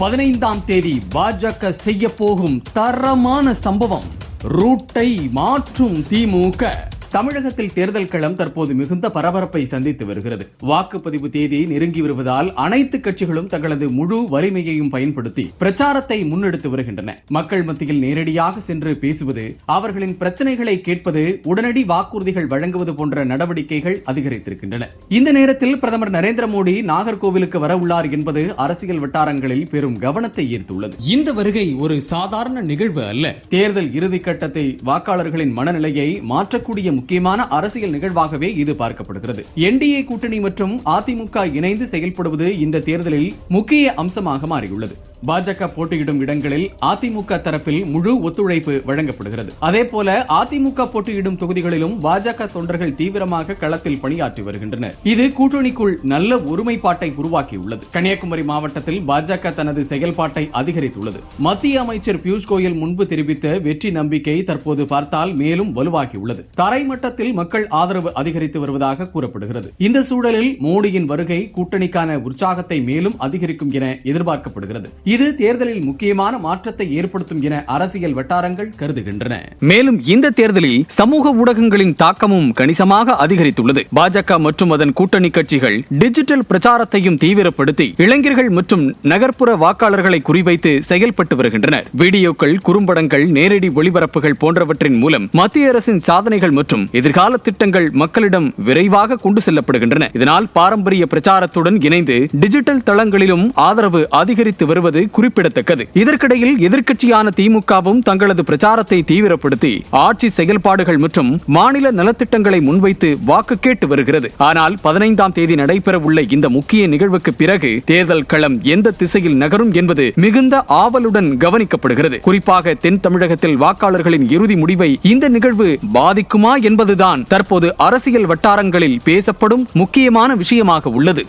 15ஆம் தேதி பாஜக செய்ய போகும் தரமான சம்பவம். ரூட்டை மாற்றும் திமுக. தமிழகத்தில் தேர்தல் களம் தற்போது மிகுந்த பரபரப்பை சந்தித்து வருகிறது. வாக்குப்பதிவு தேதி நெருங்கி வருவதால் அனைத்து கட்சிகளும் தங்களது முழு வலிமையையும் பயன்படுத்தி பிரச்சாரத்தை முன்னெடுத்து வருகின்றன. மக்கள் மத்தியில் நேரடியாக சென்று பேசுவது, அவர்களின் பிரச்சனைகளை கேட்பது, உடனடி வாக்குறுதிகள் வழங்குவது போன்ற நடவடிக்கைகள் அதிகரித்திருக்கின்றன. இந்த நேரத்தில் பிரதமர் நரேந்திர மோடி நாகர்கோவிலுக்கு வர உள்ளார் என்பது அரசியல் வட்டாரங்களில் பெரும் கவனத்தை ஈர்த்துள்ளது. இந்த வருகை ஒரு சாதாரண நிகழ்வு அல்ல. தேர்தல் இறுதிக்கட்டத்தை வாக்காளர்களின் மனநிலையை மாற்றக்கூடிய முக்கியமான அரசியல் நிகழ்வாகவே இது பார்க்கப்படுகிறது. என்டிஏ கூட்டணி மற்றும் அதிமுக இணைந்து செயல்படுவது இந்த தேர்தலில் முக்கிய அம்சமாக மாறியுள்ளது. பாஜக போட்டியிடும் இடங்களில் அதிமுக தரப்பில் முழு ஒத்துழைப்பு வழங்கப்படுகிறது. அதேபோல அதிமுக போட்டியிடும் தொகுதிகளிலும் பாஜக தொண்டர்கள் தீவிரமாக களத்தில் பணியாற்றி வருகின்றனர். இது கூட்டணிக்குள் நல்ல ஒருமைப்பாட்டை உருவாக்கியுள்ளது. கன்னியாகுமரி மாவட்டத்தில் பாஜக தனது செயல்பாட்டை அதிகரித்துள்ளது. மத்திய அமைச்சர் பியூஷ் கோயல் முன்பு தெரிவித்த வெற்றி நம்பிக்கை தற்போது பார்த்தால் மேலும் வலுவாகியுள்ளது. தரைமட்டத்தில் மக்கள் ஆதரவு அதிகரித்து வருவதாக கூறப்படுகிறது. இந்த சூழலில் மோடியின் வருகை கூட்டணிக்கான உற்சாகத்தை மேலும் அதிகரிக்கும் என எதிர்பார்க்கப்படுகிறது. இது தேர்தலில் முக்கியமான மாற்றத்தை ஏற்படுத்தும் என அரசியல் வட்டாரங்கள் கருதுகின்றன. மேலும் இந்த தேர்தலில் சமூக ஊடகங்களின் தாக்கமும் கணிசமாக அதிகரித்துள்ளது. பாஜக மற்றும் அதன் கூட்டணி கட்சிகள் டிஜிட்டல் பிரச்சாரத்தையும் தீவிரப்படுத்தி இளைஞர்கள் மற்றும் நகர்ப்புற வாக்காளர்களை குறிவைத்து செயல்பட்டு வருகின்றனர். வீடியோக்கள், குறும்படங்கள், நேரடி ஒளிபரப்புகள் போன்றவற்றின் மூலம் மத்திய அரசின் சாதனைகள் மற்றும் எதிர்கால திட்டங்கள் மக்களிடம் விரைவாக கொண்டு செல்லப்படுகின்றன. இதனால் பாரம்பரிய பிரச்சாரத்துடன் இணைந்து டிஜிட்டல் தளங்களிலும் ஆதரவு அதிகரித்து வருவது குறிப்பிடத்தக்கது. இதற்கிடையில் எதிர்க்கட்சியான திமுகவும் தங்களது பிரச்சாரத்தை தீவிரப்படுத்தி ஆட்சி செயல்பாடுகள் மற்றும் மாநில நலத்திட்டங்களை முன்வைத்து வாக்கு கேட்டு வருகிறது. ஆனால் 15ஆம் தேதி நடைபெறவுள்ள இந்த முக்கிய நிகழ்வுக்கு பிறகு தேர்தல் களம் எந்த திசையில் நகரும் என்பது மிகுந்த ஆவலுடன் கவனிக்கப்படுகிறது. குறிப்பாக தென் தமிழகத்தில் வாக்காளர்களின் இறுதி முடிவை இந்த நிகழ்வு பாதிக்குமா என்பதுதான் தற்போது அரசியல் வட்டாரங்களில் பேசப்படும் முக்கியமான விஷயமாக உள்ளது.